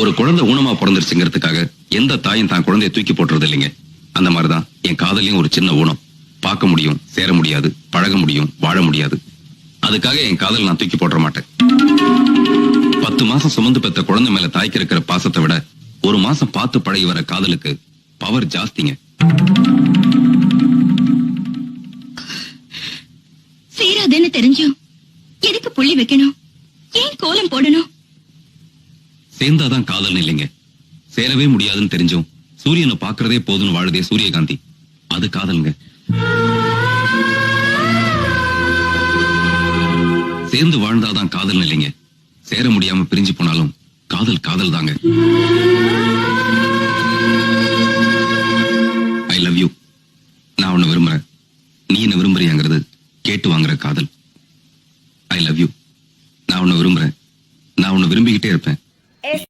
ஒரு குழந்தை ஊனமா பிறந்துருச்சுங்கிறதுக்காக எந்த தாயும் தான் குழந்தைய தூக்கி போட்டுறது இல்லைங்க. அந்த மாதிரிதான் என் காதலையும் ஒரு சின்ன ஊனம். பார்க்க முடியும், சேர முடியாது, பழக முடியும், வாழ முடியாது. அதுக்காக என் காதல் நான் தூக்கி போட்டுற மாட்டேன். 10 மாசம் சுமந்து பெற்ற குழந்தை மேல தாய்க்கு இருக்கிற பாசத்தை விட 1 மாசம் பார்த்து பழகி வர காதலுக்கு பவர் ஜாஸ்திங்க. சேராதுன்னு தெரிஞ்சும் எதுக்கு புள்ளி வைக்கணும்? ஏன் கோலம் போடணும்? சேர்ந்தாதான் காதல் இல்லைங்க. சேரவே முடியாதுன்னு தெரிஞ்சும் சூரியனை பாக்குறதே போதுன்னு வாழுதே சூரியகாந்தி, அது காதலுங்க. சேர்ந்து வாழ்ந்தாதான் காதல் இல்லைங்க. சேர முடியாம பிரிஞ்சு போனாலும் காதல் காதல் தாங்க. I love you. நான் உன்னை விரும்புறேன், நீ என்ன விரும்புறியாங்கிறது கேட்டு வாங்குற காதல். I love you. நான் உன்னை விரும்புறேன், நான் உன்னை விரும்பிக்கிட்டே இருப்பேன்.